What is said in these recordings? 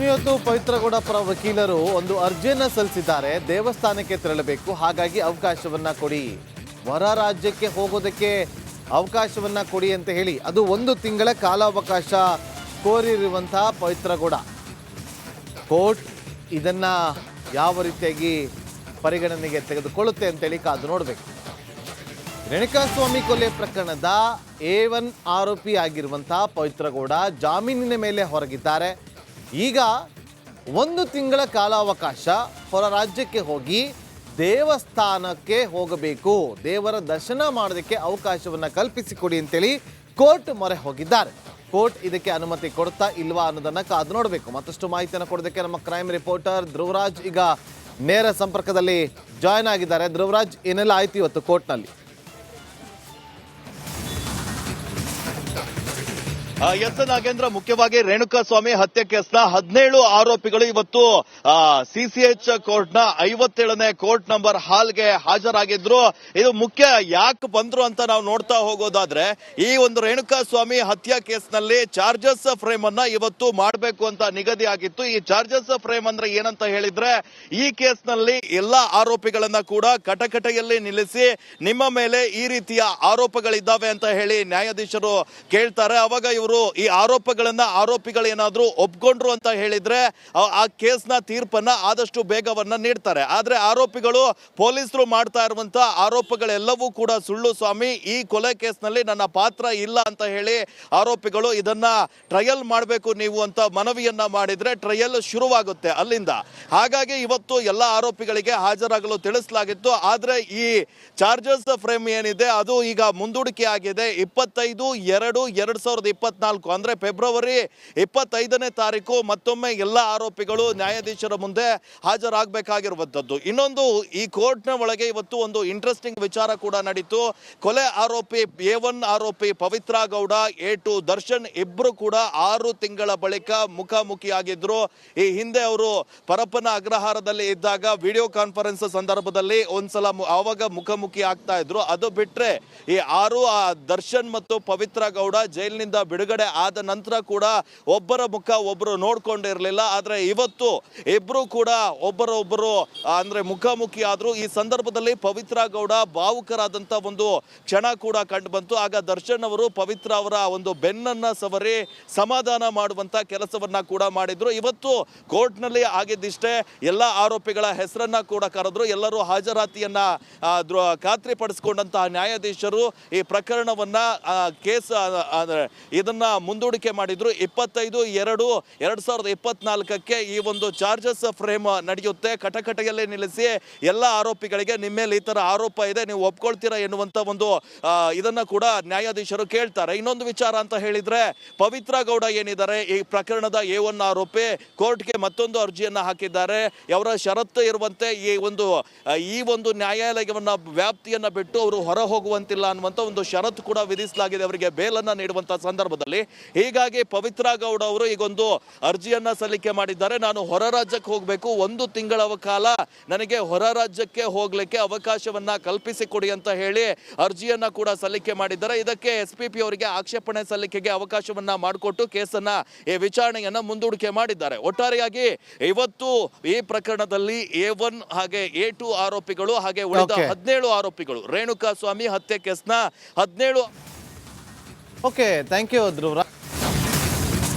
ಇವತ್ತು ಪವಿತ್ರಗೌಡ ಪರ ವಕೀಲರು ಒಂದು ಅರ್ಜಿಯನ್ನ ಸಲ್ಲಿಸಿದ್ದಾರೆ. ದೇವಸ್ಥಾನಕ್ಕೆ ತೆರಳಬೇಕು, ಹಾಗಾಗಿ ಅವಕಾಶವನ್ನ ಕೊಡಿ, ಹೊರ ರಾಜ್ಯಕ್ಕೆ ಹೋಗೋದಕ್ಕೆ ಅವಕಾಶವನ್ನ ಕೊಡಿ ಅಂತ ಹೇಳಿ ಅದು 1 ತಿಂಗಳ ಕಾಲಾವಕಾಶ ಕೋರಿರುವಂತಹ ಪವಿತ್ರಗೌಡ ಕೋರ್ಟ್ ಇದನ್ನ ಯಾವ ರೀತಿಯಾಗಿ ಪರಿಗಣನೆಗೆ ತೆಗೆದುಕೊಳ್ಳುತ್ತೆ ಅಂತೇಳಿ ಕಾದು ನೋಡಬೇಕು. ರೇಣುಕಾಸ್ವಾಮಿ ಕೊಲೆ ಪ್ರಕರಣದ A1 ಆರೋಪಿ ಆಗಿರುವಂತಹ ಪವಿತ್ರಗೌಡ ಜಾಮೀನಿನ ಮೇಲೆ ಹೊರಗಿದ್ದಾರೆ. ಈಗ 1 ತಿಂಗಳ ಕಾಲಾವಕಾಶ ಹೊರ ರಾಜ್ಯಕ್ಕೆ ಹೋಗಿ ದೇವಸ್ಥಾನಕ್ಕೆ ಹೋಗಬೇಕು, ದೇವರ ದರ್ಶನ ಮಾಡೋದಕ್ಕೆ ಅವಕಾಶವನ್ನು ಕಲ್ಪಿಸಿಕೊಡಿ ಅಂತೇಳಿ ಕೋರ್ಟ್ ಮೊರೆ ಹೋಗಿದ್ದಾರೆ. ಕೋರ್ಟ್ ಇದಕ್ಕೆ ಅನುಮತಿ ಕೊಡ್ತಾ ಇಲ್ವಾ ಅನ್ನೋದನ್ನ ಕಾದು ನೋಡಬೇಕು. ಮತ್ತಷ್ಟು ಮಾಹಿತಿಯನ್ನು ಕೊಡೋದಕ್ಕೆ ನಮ್ಮ ಕ್ರೈಮ್ ರಿಪೋರ್ಟರ್ ಧ್ರುವರಾಜ್ ಈಗ ನೇರ ಸಂಪರ್ಕದಲ್ಲಿ ಜಾಯ್ನ್ ಆಗಿದ್ದಾರೆ. ಧ್ರುವರಾಜ್, ಏನೆಲ್ಲ ಆಯ್ತು ಇವತ್ತು ಕೋರ್ಟ್ನಲ್ಲಿ? ಎಸ್ ನಾಗೇಂದ್ರ, ಮುಖ್ಯವಾಗಿ ರೇಣುಕಾಸ್ವಾಮಿ ಹತ್ಯೆ ಕೇಸ್ನ 17 ಆರೋಪಿಗಳು ಇವತ್ತು ಸಿಸಿಎಚ್ ಕೋರ್ಟ್ನ 57ನೇ ಕೋರ್ಟ್ ನಂಬರ್ ಹಾಲ್ಗೆ ಹಾಜರಾಗಿದ್ರು. ಇದು ಮುಖ್ಯ ಯಾಕೆ ಬಂದ್ರು ಅಂತ ನಾವು ನೋಡ್ತಾ ಹೋಗೋದಾದ್ರೆ, ಈ ಒಂದು ರೇಣುಕಾಸ್ವಾಮಿ ಹತ್ಯೆ ಕೇಸ್ನಲ್ಲಿ ಚಾರ್ಜಸ್ ಫ್ರೇಮ್ ಅನ್ನ ಇವತ್ತು ಮಾಡಬೇಕು ಅಂತ ನಿಗದಿ ಆಗಿತ್ತು. ಈ ಚಾರ್ಜಸ್ ಫ್ರೇಮ್ ಅಂದ್ರೆ ಏನಂತ ಹೇಳಿದ್ರೆ, ಈ ಕೇಸ್ನಲ್ಲಿ ಎಲ್ಲಾ ಆರೋಪಿಗಳನ್ನ ಕೂಡ ಕಟಕಟೆಯಲ್ಲಿ ನಿಲ್ಲಿಸಿ ನಿಮ್ಮ ಮೇಲೆ ಈ ರೀತಿಯ ಆರೋಪಗಳಿದ್ದಾವೆ ಅಂತ ಹೇಳಿ ನ್ಯಾಯಾಧೀಶರು ಕೇಳ್ತಾರೆ. ಅವಾಗ ಇವರು ಈ ಆರೋಪಿಗಳೇನಾದ್ರೂ ಒಪ್ಕೊಂಡ್ರು ಅಂತ ಹೇಳಿದ್ರೆ ಆ ಕೇಸ್ನ ತೀರ್ಪನ್ನ ಆದಷ್ಟು ಬೇಗವನ್ನ ನೀಡ್ತಾರೆ. ಆದ್ರೆ ಆರೋಪಿಗಳು ಪೊಲೀಸರು ಮಾಡ್ತಾ ಇರುವಂತಹ ಆರೋಪಗಳೆಲ್ಲವೂ ಕೂಡ ಸುಳ್ಳು ಸ್ವಾಮಿ, ಈ ಕೊಲೆ ಕೇಸ್ನಲ್ಲಿ ನನ್ನ ಪಾತ್ರ ಇಲ್ಲ ಅಂತ ಹೇಳಿ ಆರೋಪಿಗಳು ಇದನ್ನ ಟ್ರಯಲ್ ಮಾಡಬೇಕು ನೀವು ಅಂತ ಮನವಿಯನ್ನ ಮಾಡಿದ್ರೆ ಟ್ರಯಲ್ ಶುರುವಾಗುತ್ತೆ ಅಲ್ಲಿಂದ. ಹಾಗಾಗಿ ಇವತ್ತು ಎಲ್ಲ ಆರೋಪಿಗಳಿಗೆ ಹಾಜರಾಗಲು ತಿಳಿಸಲಾಗಿತ್ತು. ಆದ್ರೆ ಈ ಚಾರ್ಜಸ್ ಫ್ರೇಮ್ ಏನಿದೆ ಅದು ಈಗ ಮುಂದೂಡಿಕೆ ಆಗಿದೆ. 25/2/2024 ಅಂದ್ರೆ ಫೆಬ್ರವರಿ 25ನೇ ತಾರೀಕು ಮತ್ತೊಮ್ಮೆ ಎಲ್ಲ ಆರೋಪಿಗಳು ನ್ಯಾಯಾಧೀಶರ ಮುಂದೆ ಹಾಜರಾಗಬೇಕಾಗಿರುವಂತದ್ದು. ಇನ್ನೊಂದು, ಈ ಕೋರ್ಟ್ನ ಒಳಗೆ ಇವತ್ತು ಒಂದು ಇಂಟ್ರೆಸ್ಟಿಂಗ್ ವಿಚಾರ ಕೂಡ ನಡೀತು. ಕೊಲೆ ಆರೋಪಿ A1 ಆರೋಪಿ ಪವಿತ್ರ ಗೌಡ, A2 ದರ್ಶನ್ ಇಬ್ರು ಕೂಡ 6 ತಿಂಗಳ ಬಳಿಕ ಮುಖಾಮುಖಿಯಾಗಿದ್ರು. ಈ ಹಿಂದೆ ಅವರು ಪರಪ್ಪನ ಅಗ್ರಹಾರದಲ್ಲಿ ಇದ್ದಾಗ ವಿಡಿಯೋ ಕಾನ್ಫರೆನ್ಸ್ ಸಂದರ್ಭದಲ್ಲಿ ಒಂದ್ಸಲ ಆವಾಗ ಮುಖಾಮುಖಿ ಆಗ್ತಾ ಇದ್ರು. ಅದು ಬಿಟ್ರೆ ಈ 6 ದರ್ಶನ್ ಮತ್ತು ಪವಿತ್ರ ಗೌಡ ಜೈಲಿನಿಂದ ಬಿಡುಗಡೆ ಆದ ನಂತರ ಕೂಡ ಒಬ್ಬರ ಮುಖ ಒಬ್ಬರು ನೋಡ್ಕೊಂಡಿರಲಿಲ್ಲ. ಆದ್ರೆ ಇವತ್ತು ಇಬ್ರು ಕೂಡ ಒಬ್ಬರೊಬ್ಬರು ಅಂದ್ರೆ ಮುಖಾಮುಖಿ ಆದ್ರು. ಈ ಸಂದರ್ಭದಲ್ಲಿ ಪವಿತ್ರ ಗೌಡ ಭಾವುಕರಾದಂತ ಒಂದು ಕ್ಷಣ ಕೂಡ ಕಂಡು ಬಂತು. ಆಗ ದರ್ಶನ್ ಅವರು ಪವಿತ್ರ ಅವರ ಒಂದು ಬೆನ್ನನ್ನ ಸವರಿ ಸಮಾಧಾನ ಮಾಡುವಂತ ಕೆಲಸವನ್ನ ಕೂಡ ಮಾಡಿದ್ರು. ಇವತ್ತು ಕೋರ್ಟ್ ನಲ್ಲಿ ಆಗಿದ್ದಿಷ್ಟೇ, ಎಲ್ಲ ಆರೋಪಿಗಳ ಹೆಸರನ್ನ ಕೂಡ ಕರೆದ್ರು. ಎಲ್ಲರೂ ಹಾಜರಾತಿಯನ್ನ ಖಾತ್ರಿ ಪಡಿಸಿಕೊಂಡಂತಹ ನ್ಯಾಯಾಧೀಶರು ಈ ಪ್ರಕರಣವನ್ನ ಕೇಸ್ ಇದನ್ನ ಮುಂದೂಡಿಕೆ ಮಾಡಿದ್ರು. 25/2/2024 ಈ ಒಂದು ಚಾರ್ಜಸ್ ಫ್ರೇಮ್ ನಡೆಯುತ್ತೆ. ಕಟಕಟೆಯಲ್ಲಿ ನಿಲ್ಲಿಸಿ ಎಲ್ಲ ಆರೋಪಿಗಳಿಗೆ ನಿಮ್ಮ ಮೇಲೆ ಈ ತರ ಆರೋಪ ಇದೆ, ನೀವು ಒಪ್ಕೊಳ್ತೀರಾ ಎನ್ನುವಂತ ಒಂದು ಇದನ್ನ ಕೂಡ ನ್ಯಾಯಾಧೀಶರು ಕೇಳ್ತಾರೆ. ಇನ್ನೊಂದು ವಿಚಾರ ಅಂತ ಹೇಳಿದ್ರೆ, ಪವಿತ್ರ ಗೌಡ ಏನಿದ್ದಾರೆ ಈ ಪ್ರಕರಣದ A1 ಆರೋಪಿ, ಕೋರ್ಟ್ಗೆ ಮತ್ತೊಂದು ಅರ್ಜಿಯನ್ನ ಹಾಕಿದ್ದಾರೆ. ಅವರ ಷರತ್ತು ಇರುವಂತೆ ಈ ಒಂದು ನ್ಯಾಯಾಲಯವನ್ನ ವ್ಯಾಪ್ತಿಯನ್ನ ಬಿಟ್ಟು ಅವರು ಹೊರ ಹೋಗುವಂತಿಲ್ಲ ಅನ್ನುವಂತ ಒಂದು ಷರತ್ತು ಕೂಡ ವಿಧಿಸಲಾಗಿದೆ ಅವರಿಗೆ ಬೇಲನ್ನ ನೀಡುವಂತ ಸಂದರ್ಭದಲ್ಲಿ. ಹೀಗಾಗಿ ಪವಿತ್ರ ಗೌಡ ಅವರು ಈಗೊಂದು ಅರ್ಜಿಯನ್ನ ಸಲ್ಲಿಕೆ ಮಾಡಿದ್ದಾರೆ. ನಾನು ಹೊರ ರಾಜ್ಯಕ್ಕೆ ಹೋಗಬೇಕು, 1 ತಿಂಗಳ ಕಾಲ ನನಗೆ ಹೊರ ರಾಜ್ಯಕ್ಕೆ ಹೋಗ್ಲಿಕ್ಕೆ ಅವಕಾಶವನ್ನ ಕಲ್ಪಿಸಿಕೊಡಿ ಅಂತ ಹೇಳಿ ಅರ್ಜಿಯನ್ನ ಕೂಡ ಸಲ್ಲಿಕೆ ಮಾಡಿದ್ದಾರೆ. ಇದಕ್ಕೆ SPP ಅವರಿಗೆ ಆಕ್ಷೇಪಣೆ ಸಲ್ಲಿಕೆಗೆ ಅವಕಾಶವನ್ನ ಮಾಡಿಕೊಟ್ಟು ಕೇಸನ್ನ ಈ ವಿಚಾರಣೆಯನ್ನ ಮುಂದೂಡಿಕೆ ಮಾಡಿದ್ದಾರೆ. ಒಟ್ಟಾರೆಯಾಗಿ ಇವತ್ತು ಈ ಪ್ರಕರಣದಲ್ಲಿ A1 ಹಾಗೆ A2 ಆರೋಪಿಗಳು ಹಾಗೆ ಉಳಿದ 17 ಆರೋಪಿಗಳು ರೇಣುಕಾಸ್ವಾಮಿ ಹತ್ಯೆ ಕೇಸ್ನ 17. Okay, thank you Dhruvaraj.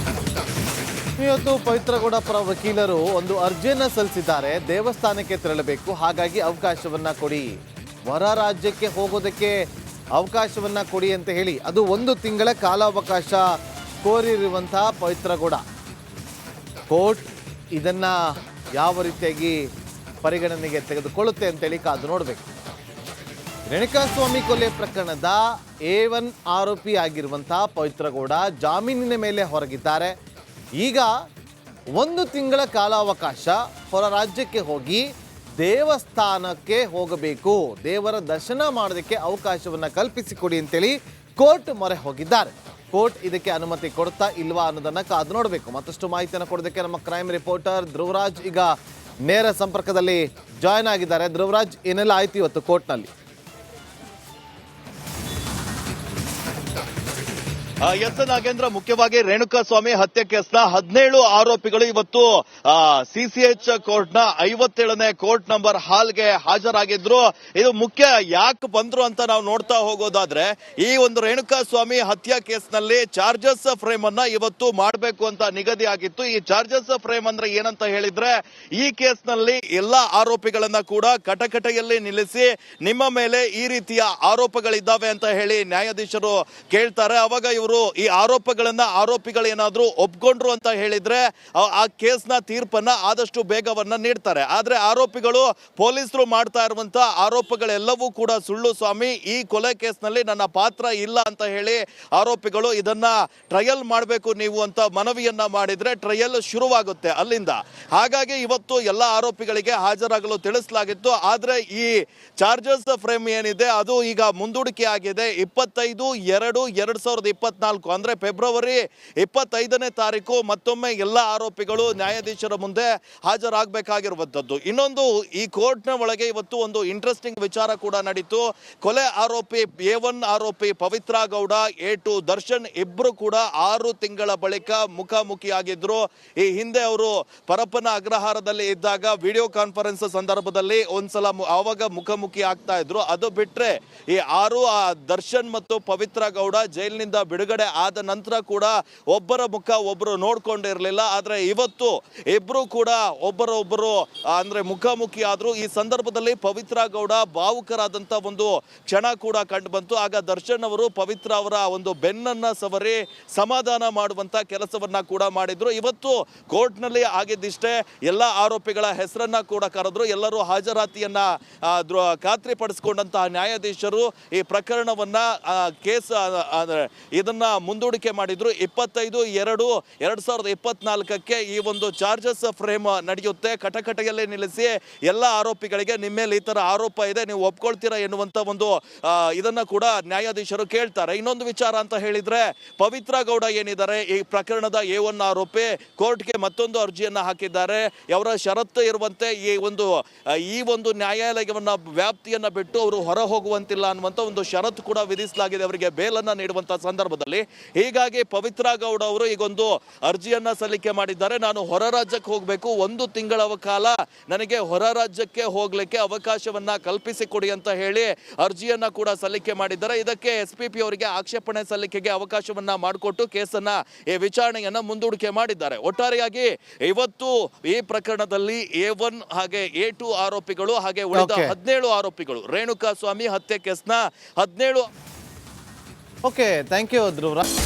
ಇವತ್ತು ಪವಿತ್ರಗೌಡ ಪರ ವಕೀಲರು ಒಂದು ಅರ್ಜಿಯನ್ನ ಸಲ್ಲಿಸಿದ್ದಾರೆ. ದೇವಸ್ಥಾನಕ್ಕೆ ತೆರಳಬೇಕು, ಹಾಗಾಗಿ ಅವಕಾಶವನ್ನ ಕೊಡಿ, ಹೊರ ರಾಜ್ಯಕ್ಕೆ ಹೋಗೋದಕ್ಕೆ ಅವಕಾಶವನ್ನ ಕೊಡಿ ಅಂತ ಹೇಳಿ ಅದು 1 ತಿಂಗಳ ಕಾಲಾವಕಾಶ ಕೋರಿರುವಂತಹ ಪವಿತ್ರಗೌಡ ಕೋರ್ಟ್ ಇದನ್ನ ಯಾವ ರೀತಿಯಾಗಿ ಪರಿಗಣನೆಗೆ ತೆಗೆದುಕೊಳ್ಳುತ್ತೆ ಅಂತೇಳಿ ಕಾದು ನೋಡಬೇಕು. ರೇಣುಕಾಸ್ವಾಮಿ ಕೊಲೆ ಪ್ರಕರಣದ A1 ಆರೋಪಿ ಆಗಿರುವಂತಹ ಪವಿತ್ರಗೌಡ ಜಾಮೀನಿನ ಮೇಲೆ ಹೊರಗಿದ್ದಾರೆ. ಈಗ 1 ತಿಂಗಳ ಕಾಲಾವಕಾಶ ಹೊರ ರಾಜ್ಯಕ್ಕೆ ಹೋಗಿ ದೇವಸ್ಥಾನಕ್ಕೆ ಹೋಗಬೇಕು, ದೇವರ ದರ್ಶನ ಮಾಡೋದಕ್ಕೆ ಅವಕಾಶವನ್ನು ಕಲ್ಪಿಸಿಕೊಡಿ ಅಂತೇಳಿ ಕೋರ್ಟ್ ಮೊರೆ ಹೋಗಿದ್ದಾರೆ. ಕೋರ್ಟ್ ಇದಕ್ಕೆ ಅನುಮತಿ ಕೊಡ್ತಾ ಇಲ್ವಾ ಅನ್ನೋದನ್ನ ಕಾದು ನೋಡಬೇಕು. ಮತ್ತಷ್ಟು ಮಾಹಿತಿಯನ್ನು ಕೊಡೋದಕ್ಕೆ ನಮ್ಮ ಕ್ರೈಮ್ ರಿಪೋರ್ಟರ್ ಧ್ರುವರಾಜ್ ಈಗ ನೇರ ಸಂಪರ್ಕದಲ್ಲಿ ಜಾಯ್ನ್ ಆಗಿದ್ದಾರೆ. ಧ್ರುವರಾಜ್, ಏನೆಲ್ಲ ಆಯ್ತು ಇವತ್ತು ಕೋರ್ಟ್ನಲ್ಲಿ? ಎಸ್ ನಾಗೇಂದ್ರ, ಮುಖ್ಯವಾಗಿ ರೇಣುಕಾಸ್ವಾಮಿ ಹತ್ಯೆ ಕೇಸ್ನ 17 ಆರೋಪಿಗಳು ಇವತ್ತು ಸಿಸಿಎಚ್ ಕೋರ್ಟ್ನ 57ನೇ ಕೋರ್ಟ್ ನಂಬರ್ ಹಾಲ್ಗೆ ಹಾಜರಾಗಿದ್ರು. ಇದು ಮುಖ್ಯ ಯಾಕೆ ಬಂದ್ರು ಅಂತ ನಾವು ನೋಡ್ತಾ ಹೋಗೋದಾದ್ರೆ, ಈ ಒಂದು ರೇಣುಕಾಸ್ವಾಮಿ ಹತ್ಯೆ ಕೇಸ್ನಲ್ಲಿ ಚಾರ್ಜಸ್ ಫ್ರೇಮ್ ಅನ್ನ ಇವತ್ತು ಮಾಡಬೇಕು ಅಂತ ನಿಗದಿ ಆಗಿತ್ತು. ಈ ಚಾರ್ಜಸ್ ಫ್ರೇಮ್ ಅಂದ್ರೆ ಏನಂತ ಹೇಳಿದ್ರೆ, ಈ ಕೇಸ್ನಲ್ಲಿ ಎಲ್ಲಾ ಆರೋಪಿಗಳನ್ನ ಕೂಡ ಕಟಕಟೆಯಲ್ಲಿ ನಿಲ್ಲಿಸಿ ನಿಮ್ಮ ಮೇಲೆ ಈ ರೀತಿಯ ಆರೋಪಗಳಿದ್ದಾವೆ ಅಂತ ಹೇಳಿ ನ್ಯಾಯಾಧೀಶರು ಕೇಳ್ತಾರೆ. ಅವಾಗ ಇವರು ಈ ಆರೋಪಿಗಳೇನಾದ್ರೂ ಒಪ್ಕೊಂಡ್ರು ಅಂತ ಹೇಳಿದ್ರೆ ಆ ಕೇಸ್ನ ತೀರ್ಪನ್ನ ಆದಷ್ಟು ಬೇಗವನ್ನ ನೀಡ್ತಾರೆ. ಆದ್ರೆ ಆರೋಪಿಗಳು ಪೊಲೀಸರು ಮಾಡ್ತಾ ಇರುವಂತ ಆರೋಪಗಳೆಲ್ಲವೂ ಕೂಡ ಸುಳ್ಳು ಸ್ವಾಮಿ, ಈ ಕೊಲೆ ಕೇಸ್ನಲ್ಲಿ ನನ್ನ ಪಾತ್ರ ಇಲ್ಲ ಅಂತ ಹೇಳಿ ಆರೋಪಿಗಳು ಇದನ್ನ ಟ್ರಯಲ್ ಮಾಡಬೇಕು ನೀವು ಅಂತ ಮನವಿಯನ್ನ ಮಾಡಿದ್ರೆ ಟ್ರಯಲ್ ಶುರುವಾಗುತ್ತೆ ಅಲ್ಲಿಂದ. ಹಾಗಾಗಿ ಇವತ್ತು ಎಲ್ಲ ಆರೋಪಿಗಳಿಗೆ ಹಾಜರಾಗಲು ತಿಳಿಸಲಾಗಿತ್ತು. ಆದ್ರೆ ಈ ಚಾರ್ಜಸ್ ಫ್ರೇಮ್ ಏನಿದೆ ಅದು ಈಗ ಮುಂದೂಡಿಕೆ ಆಗಿದೆ. 25/2/2024 ಅಂದ್ರೆ ಫೆಬ್ರವರಿ 25ನೇ ತಾರೀಕು ಮತ್ತೊಮ್ಮೆ ಎಲ್ಲ ಆರೋಪಿಗಳು ನ್ಯಾಯಾಧೀಶರ ಮುಂದೆ ಹಾಜರಾಗಬೇಕಾಗಿರುವಂತದ್ದು. ಇನ್ನೊಂದು, ಈ ಕೋರ್ಟ್ನ ಒಳಗೆ ಇವತ್ತು ಒಂದು ಇಂಟ್ರೆಸ್ಟಿಂಗ್ ವಿಚಾರ ಕೂಡ ನಡೀತು. ಕೊಲೆ ಆರೋಪಿ A1 ಆರೋಪಿ ಪವಿತ್ರ ಗೌಡ, A2 ದರ್ಶನ್ ಇಬ್ರು ಕೂಡ 6 ತಿಂಗಳ ಬಳಿಕ ಮುಖಾಮುಖಿಯಾಗಿದ್ರು. ಈ ಹಿಂದೆ ಅವರು ಪರಪ್ಪನ ಅಗ್ರಹಾರದಲ್ಲಿ ಇದ್ದಾಗ ವಿಡಿಯೋ ಕಾನ್ಫರೆನ್ಸ್ ಸಂದರ್ಭದಲ್ಲಿ ಒಂದ್ಸಲ ಆವಾಗ ಮುಖಾಮುಖಿ ಆಗ್ತಾ ಇದ್ರು. ಅದು ಬಿಟ್ರೆ ಈ 6 ದರ್ಶನ್ ಮತ್ತು ಪವಿತ್ರ ಗೌಡ ಜೈಲಿನಿಂದ ಬಿಡುಗಡೆ ಆದ ನಂತರ ಕೂಡ ಒಬ್ಬರ ಮುಖ ಒಬ್ಬರು ನೋಡ್ಕೊಂಡಿರಲಿಲ್ಲ. ಆದ್ರೆ ಇವತ್ತು ಇಬ್ರು ಕೂಡ ಒಬ್ಬರೊಬ್ಬರು ಅಂದ್ರೆ ಮುಖಾಮುಖಿ ಆದ್ರು. ಈ ಸಂದರ್ಭದಲ್ಲಿ ಪವಿತ್ರ ಗೌಡ ಭಾವುಕರಾದಂತ ಒಂದು ಕ್ಷಣ ಕೂಡ ಕಂಡು ಬಂತು. ಆಗ ದರ್ಶನ್ ಅವರು ಪವಿತ್ರ ಅವರ ಒಂದು ಬೆನ್ನನ್ನ ಸವರಿ ಸಮಾಧಾನ ಮಾಡುವಂತ ಕೆಲಸವನ್ನ ಕೂಡ ಮಾಡಿದ್ರು. ಇವತ್ತು ಕೋರ್ಟ್ ನಲ್ಲಿ ಆಗಿದ್ದಿಷ್ಟೇ, ಎಲ್ಲ ಆರೋಪಿಗಳ ಹೆಸರನ್ನ ಕೂಡ ಕರೆದ್ರು. ಎಲ್ಲರೂ ಹಾಜರಾತಿಯನ್ನ ಖಾತ್ರಿಪಡಿಸಿಕೊಂಡಂತಹ ನ್ಯಾಯಾಧೀಶರು ಈ ಪ್ರಕರಣವನ್ನ ಕೇಸ್ ಇದನ್ನ ಮುಂದೂಡಿಕೆ ಮಾಡಿದ್ರು. 25/2/2024 ಈ ಒಂದು ಚಾರ್ಜಸ್ ಫ್ರೇಮ್ ನಡೆಯುತ್ತೆ. ಕಟಕಟೆಯಲ್ಲಿ ನಿಲ್ಲಿಸಿ ಎಲ್ಲ ಆರೋಪಿಗಳಿಗೆ ನಿಮ್ಮ ಮೇಲೆ ಈ ತರ ಆರೋಪ ಇದೆ, ನೀವು ಒಪ್ಕೊಳ್ತೀರಾ ಎನ್ನುವಂತ ಒಂದು ಇದನ್ನ ಕೂಡ ನ್ಯಾಯಾಧೀಶರು ಕೇಳ್ತಾರೆ. ಇನ್ನೊಂದು ವಿಚಾರ ಅಂತ ಹೇಳಿದ್ರೆ, ಪವಿತ್ರ ಗೌಡ ಏನಿದ್ದಾರೆ ಈ ಪ್ರಕರಣದ A1 ಆರೋಪಿ, ಕೋರ್ಟ್ಗೆ ಮತ್ತೊಂದು ಅರ್ಜಿಯನ್ನ ಹಾಕಿದ್ದಾರೆ. ಅವರ ಷರತ್ತು ಇರುವಂತೆ ಈ ಒಂದು ನ್ಯಾಯಾಲಯವನ್ನ ವ್ಯಾಪ್ತಿಯನ್ನ ಬಿಟ್ಟು ಅವರು ಹೊರ ಹೋಗುವಂತಿಲ್ಲ ಅನ್ನುವಂತ ಒಂದು ಷರತ್ತು ಕೂಡ ವಿಧಿಸಲಾಗಿದೆ ಅವರಿಗೆ ಬೇಲನ್ನ ನೀಡುವಂತ ಸಂದರ್ಭದಲ್ಲಿ. ಹೀಗಾಗಿ ಪವಿತ್ರ ಗೌಡ ಅವರು ಈಗೊಂದು ಅರ್ಜಿಯನ್ನ ಸಲ್ಲಿಕೆ ಮಾಡಿದ್ದಾರೆ. ನಾನು ಹೊರ ರಾಜ್ಯಕ್ಕೆ ಹೋಗಬೇಕು, 1 ತಿಂಗಳ ಕಾಲ ನನಗೆ ಹೊರ ರಾಜ್ಯಕ್ಕೆ ಹೋಗ್ಲಿಕ್ಕೆ ಅವಕಾಶವನ್ನ ಕಲ್ಪಿಸಿಕೊಡಿ ಅಂತ ಹೇಳಿ ಅರ್ಜಿಯನ್ನ ಕೂಡ ಸಲ್ಲಿಕೆ ಮಾಡಿದ್ದಾರೆ. ಇದಕ್ಕೆ SPP ಅವರಿಗೆ ಆಕ್ಷೇಪಣೆ ಸಲ್ಲಿಕೆಗೆ ಅವಕಾಶವನ್ನ ಮಾಡಿಕೊಟ್ಟು ಕೇಸನ್ನ ವಿಚಾರಣೆಯನ್ನ ಮುಂದೂಡಿಕೆ ಮಾಡಿದ್ದಾರೆ. ಒಟ್ಟಾರೆಯಾಗಿ ಇವತ್ತು ಈ ಪ್ರಕರಣದಲ್ಲಿ A1 ಹಾಗೆ A2 ಆರೋಪಿಗಳು ಹಾಗೆ ಉಳಿದ 17 ಆರೋಪಿಗಳು ರೇಣುಕಾಸ್ವಾಮಿ ಹತ್ಯೆ ಕೇಸ್ನ 17. Okay, thank you Dhruvaraj.